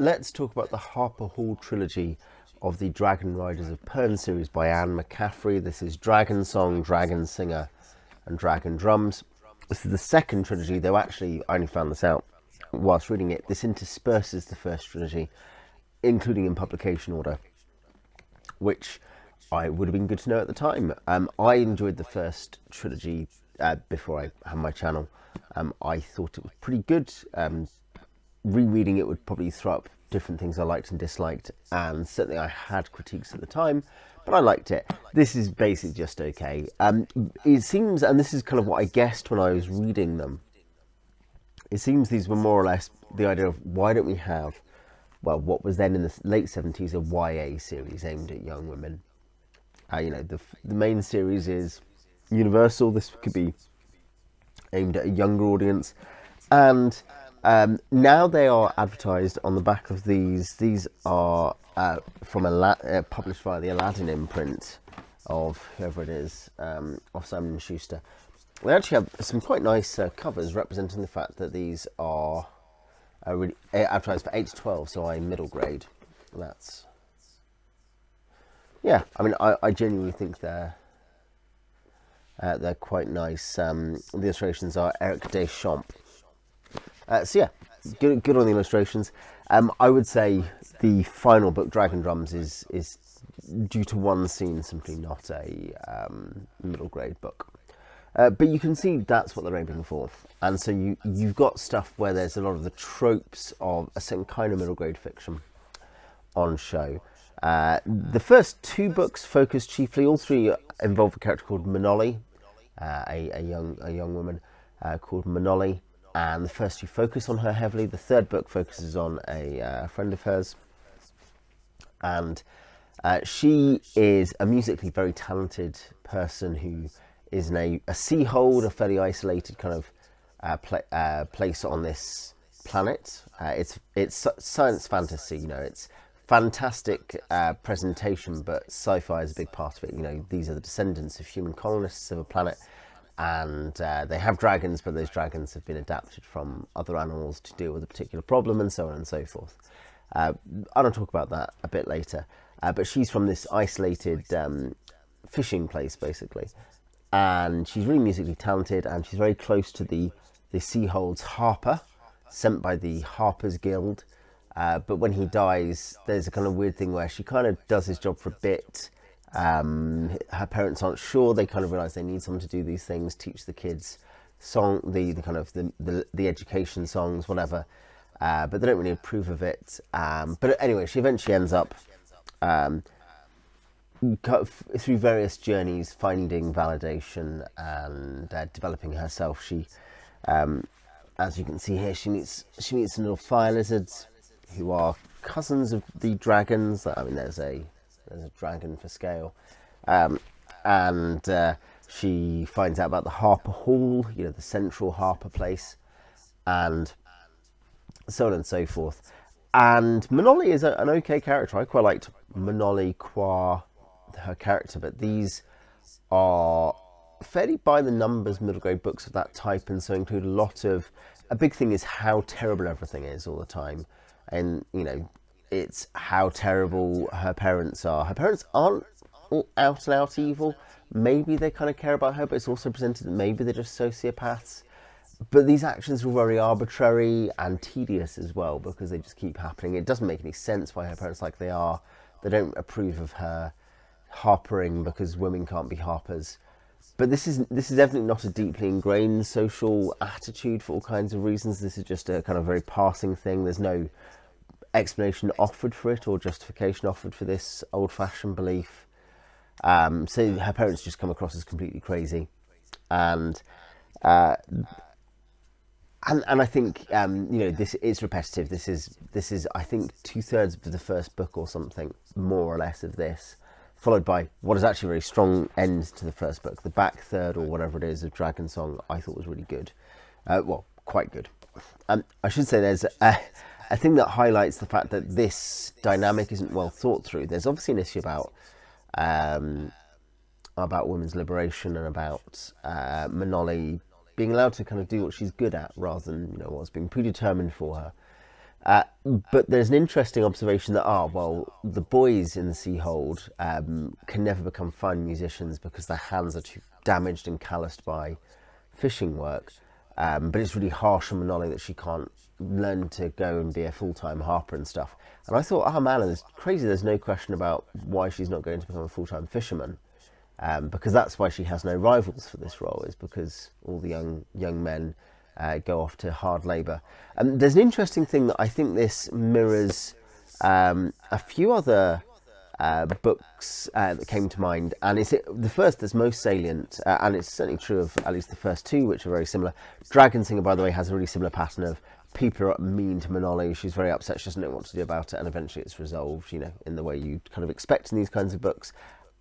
let's talk about the Harper Hall trilogy of the Dragon Riders of Pern series by Anne McCaffrey. This is Dragonsong, Dragonsinger, and Dragondrums. This is the second trilogy, though actually I only found this out whilst reading it. This intersperses the first trilogy, including in publication order, which I would have been good to know at the time. I enjoyed the first trilogy before I had my channel. I thought it was pretty good. Rereading it would probably throw up different things I liked and disliked, and certainly I had critiques at the time, but I liked it. This is basically just okay. It seems, and this is kind of what I guessed when I was reading them, it seems these were more or less the idea of why don't we have, well, what was then in the late 70s a YA series aimed at young women. The main series is universal. This could be aimed at a younger audience, and now they are advertised on the back of these. These are from published via the Aladdin imprint of whoever it is, of Simon & Schuster. They actually have some quite nice covers representing the fact that these are really advertised for 8 to 12, so I'm middle grade. That's, yeah, I mean, I genuinely think they're quite nice. The illustrations are Eric Deschamps. So yeah, good on the illustrations. I would say the final book, Dragondrums, is due to one scene simply not a middle grade book. But you can see that's what they're aiming for, and so you've got stuff where there's a lot of the tropes of a certain kind of middle grade fiction on show. The first two books focus chiefly, all three involve a character called Manoli, a young woman called Manoli, and the first two focus on her heavily. The third book focuses on a friend of hers, and she is a musically very talented person who is in a sea-hold, a fairly isolated kind of place on this planet. It's science fantasy, it's fantastic presentation, but sci-fi is a big part of it. These are the descendants of human colonists of a planet, and they have dragons, but those dragons have been adapted from other animals to deal with a particular problem, and so on and so forth. I'll talk about that a bit later, but she's from this isolated fishing place, basically, and she's really musically talented, and she's very close to the Seahold's Harper, sent by the Harper's Guild. But when he dies, there's a kind of weird thing where she kind of does his job for a bit. Her parents aren't sure. They kind of realise they need someone to do these things, teach the kids the education songs, whatever. But they don't really approve of it. But anyway, she eventually ends up through various journeys finding validation and developing herself. She, as you can see here, she meets some little fire lizards who are cousins of the dragons. I mean, there's a dragon for scale, and she finds out about the Harper Hall, the central Harper place, and so on and so forth. And Manoli is an okay character. I quite liked Manoli qua her character, but these are fairly by the numbers middle grade books of that type, and so include a big thing is how terrible everything is all the time. And it's how terrible her parents are. Her parents aren't all out and out evil. Maybe they kind of care about her, but it's also presented that maybe they're just sociopaths. But these actions were very arbitrary and tedious as well, because they just keep happening. It doesn't make any sense why her parents like they are. They don't approve of her harpering because women can't be harpers. But this is definitely not a deeply ingrained social attitude for all kinds of reasons. This is just a kind of very passing thing. There's no explanation offered for it or justification offered for this old-fashioned belief. So her parents just come across as completely crazy, and I think this is repetitive. This is I think 2/3 of the first book or something, more or less, of this, followed by what is actually a very strong end to the first book. The back third, or whatever it is, of Dragonsong, I thought was really good. Quite good. I should say there's a thing that highlights the fact that this dynamic isn't well thought through. There's obviously an issue about women's liberation and about Manoli being allowed to kind of do what she's good at rather than what's being predetermined for her. But there's an interesting observation that, well, the boys in the Seahold can never become fine musicians because their hands are too damaged and calloused by fishing work. But it's really harsh on Manoli that she can't learn to go and be a full-time harper and stuff. And I thought, oh man, it's crazy. There's no question about why she's not going to become a full-time fisherman, because that's why she has no rivals for this role. Is because all the young men go off to hard labour. There's an interesting thing that I think this mirrors a few other books that came to mind, and it's the first that's most salient, and it's certainly true of at least the first two, which are very similar. Dragonsinger, by the way, has a really similar pattern of people are mean to Manoli. She's very upset, she doesn't know what to do about it, and eventually it's resolved, in the way you kind of expect in these kinds of books.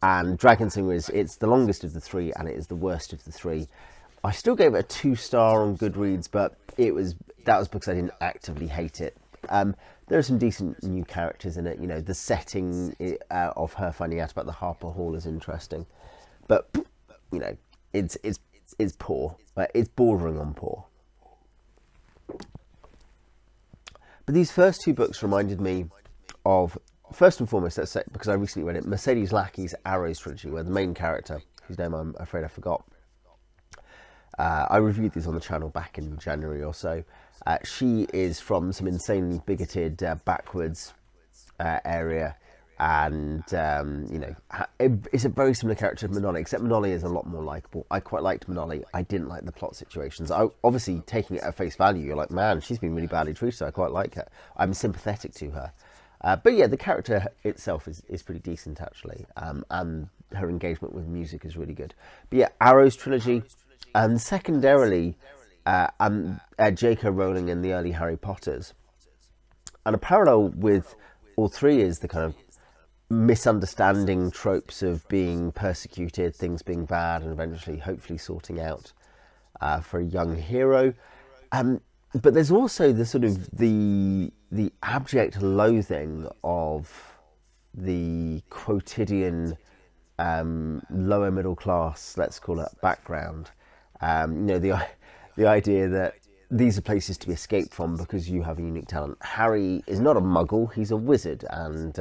And Dragonsinger it's the longest of the three, and it is the worst of the three. I still gave it a 2-star on Goodreads, but that was because I didn't actively hate it. There are some decent new characters in it. The setting of her finding out about the Harper Hall is interesting, but it's poor. It's bordering on poor. But these first two books reminded me of, first and foremost, let's say, because I recently read it, Mercedes Lackey's Arrows trilogy, where the main character, whose name I'm afraid I forgot, I reviewed these on the channel back in January or so. She is from some insanely bigoted, backwards area, and it's a very similar character to Manoli, except Manoli is a lot more likeable. I quite liked Manoli. I didn't like the plot situations. Obviously, taking it at face value, you're like, man, she's been really badly treated, so I quite like her. I'm sympathetic to her. But yeah, the character itself is pretty decent, actually, and her engagement with music is really good. But yeah, Arrows trilogy, and secondarily, J.K. Rowling and the early Harry Potters. And a parallel with all three is the kind of misunderstanding tropes of being persecuted, things being bad, and eventually, hopefully, sorting out for a young hero. But there's also the sort of the abject loathing of the quotidian lower middle class, let's call it, background. The idea that these are places to be escaped from because you have a unique talent. Harry is not a muggle, he's a wizard, and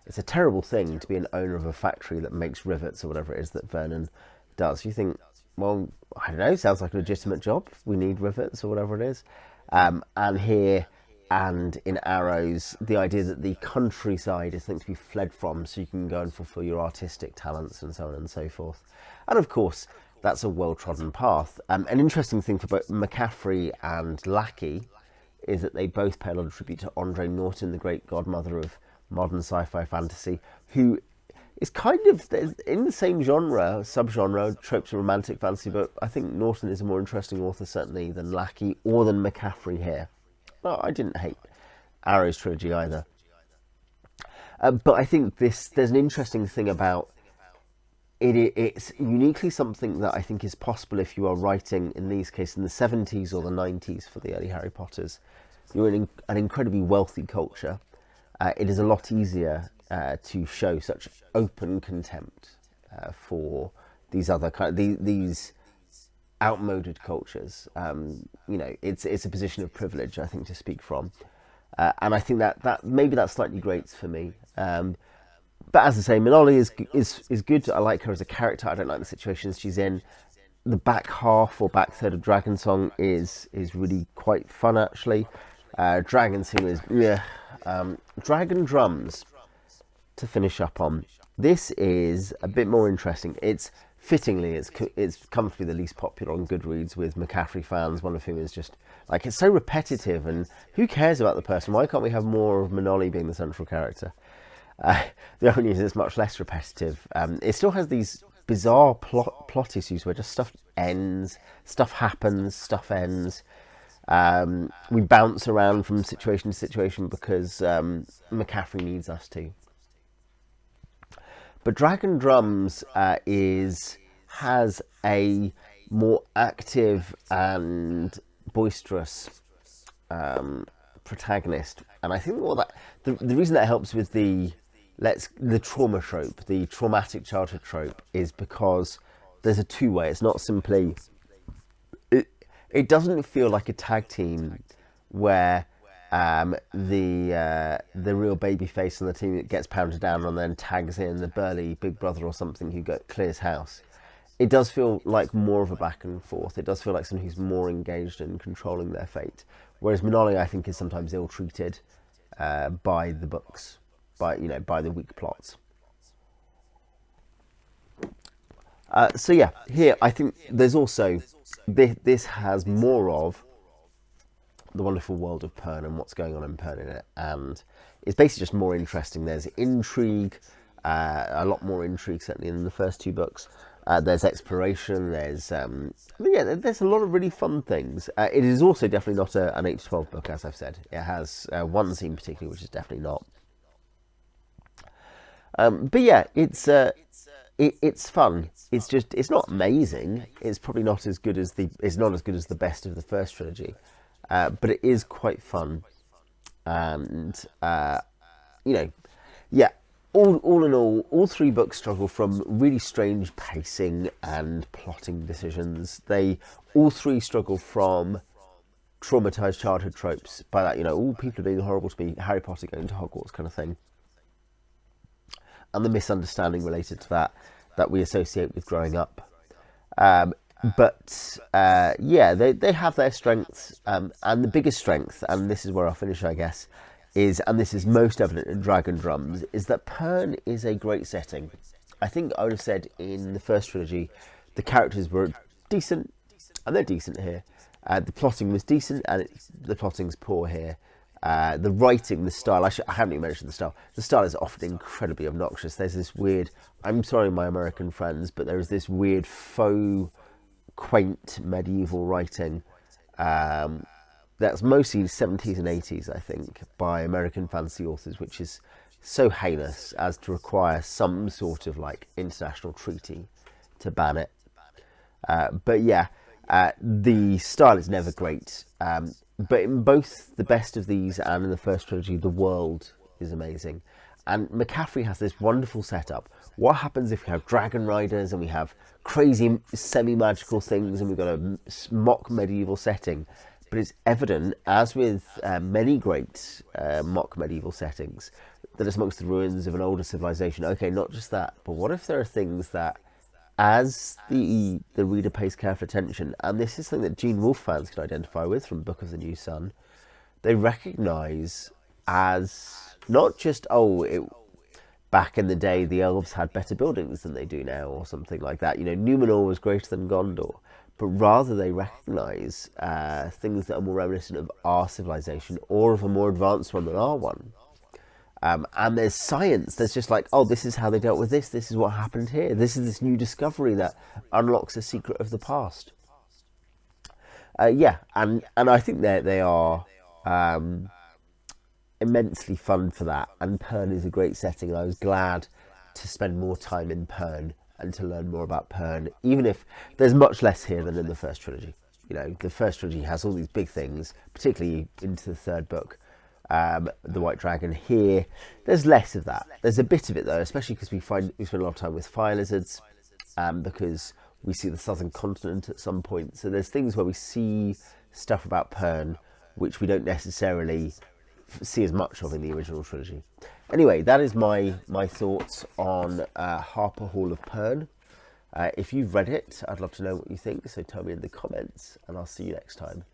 it's a terrible thing to be an owner of a factory that makes rivets or whatever it is that Vernon does. You think, well, I don't know, sounds like a legitimate job. We need rivets or whatever it is. And here and in Arrows, the idea that the countryside is something to be fled from so you can go and fulfill your artistic talents and so on and so forth. And of course, that's a well-trodden path. An interesting thing for both McCaffrey and Lackey is that they both pay a lot of tribute to Andre Norton, the great godmother of modern sci-fi fantasy, who is kind of in the same genre, subgenre, tropes of romantic fantasy, but I think Norton is a more interesting author, certainly, than Lackey or than McCaffrey here. Well, I didn't hate Arrows trilogy either. But I think there's an interesting thing about it's uniquely something that I think is possible if you are writing, in these cases, in the 70s or the 90s for the early Harry Potters. You're in an incredibly wealthy culture. It is a lot easier to show such open contempt for these other these outmoded cultures. It's a position of privilege, I think, to speak from, and I think that maybe that slightly grates for me. But as I say, Manoli is good. I like her as a character. I don't like the situations she's in. The back half or back third of Dragonsong is really quite fun, actually. Dragonsingers, Dragondrums, to finish up on. This is a bit more interesting. It's comfortably the least popular on Goodreads with McCaffrey fans, one of whom is just like, it's so repetitive, and who cares about the person? Why can't we have more of Manoli being the central character? The only reason it's much less repetitive. It still has these bizarre plot issues where just stuff ends, stuff happens, stuff ends. We bounce around from situation to situation because McCaffrey needs us to. But Dragondrums has a more active and boisterous protagonist, and I think the reason that helps with the trauma trope, the traumatic childhood trope, is because there's a two-way. It's not simply. It doesn't feel like a tag team where the real baby face on the team that gets pounded down and then tags in the burly big brother or something who clears house. It does feel like more of a back and forth. It does feel like someone who's more engaged in controlling their fate. Whereas Manoli, I think, is sometimes ill-treated by the books, by the weak plots. So yeah, here I think there's also this has more of the wonderful world of Pern and what's going on in Pern in it, and it's basically just more interesting. There's intrigue, a lot more intrigue certainly in the first two books. There's exploration. There's there's a lot of really fun things. It is also definitely not an 8-12 book, as I've said. It has one scene particularly, which is definitely not. But yeah, it's fun. It's not amazing. It's probably not as good as the best of the first trilogy, but it is quite fun, and yeah. All in all three books struggle from really strange pacing and plotting decisions. They all three struggle from traumatized childhood tropes. By that, all people are being horrible to me, Harry Potter going to Hogwarts kind of thing, and the misunderstanding related to that we associate with growing up. But they have their strengths, and the biggest strength, and this is where I'll finish, I guess, and this is most evident in Dragondrums, is that Pern is a great setting. I think I would have said in the first trilogy, the characters were decent, and they're decent here. The plotting was decent, and the plotting's poor here. The writing, the style, I haven't even mentioned the style. The style is often incredibly obnoxious. There's this weird, I'm sorry my American friends, but there is this weird faux, quaint medieval writing that's mostly 70s and 80s, I think, by American fantasy authors, which is so heinous as to require some sort of international treaty to ban it. But yeah, the style is never great. But in both the best of these and in the first trilogy, the world is amazing. And McCaffrey has this wonderful setup. What happens if we have dragon riders and we have crazy semi-magical things and we've got a mock medieval setting? But it's evident, as with many great mock medieval settings, that it's amongst the ruins of an older civilization. Okay, not just that, but what if there are things that, as the reader pays careful attention, and this is something that Gene Wolfe fans can identify with from Book of the New Sun, they recognise as not just, back in the day the elves had better buildings than they do now, or something like that. Numenor was greater than Gondor. But rather they recognise things that are more reminiscent of our civilization or of a more advanced one than our one. And there's science. There's just this is how they dealt with this. This is what happened here. This is this new discovery that unlocks a secret of the past. And I think they are immensely fun for that. And Pern is a great setting. And I was glad to spend more time in Pern and to learn more about Pern, even if there's much less here than in the first trilogy. The first trilogy has all these big things, particularly into the third book, the White Dragon. Here, there's less of that. There's a bit of it though, especially because we spend a lot of time with fire lizards, because we see the southern continent at some point. So there's things where we see stuff about Pern, which we don't necessarily see as much of in the original trilogy. Anyway, that is my thoughts on Harper Hall of Pern. If you've read it, I'd love to know what you think, so tell me in the comments, and I'll see you next time.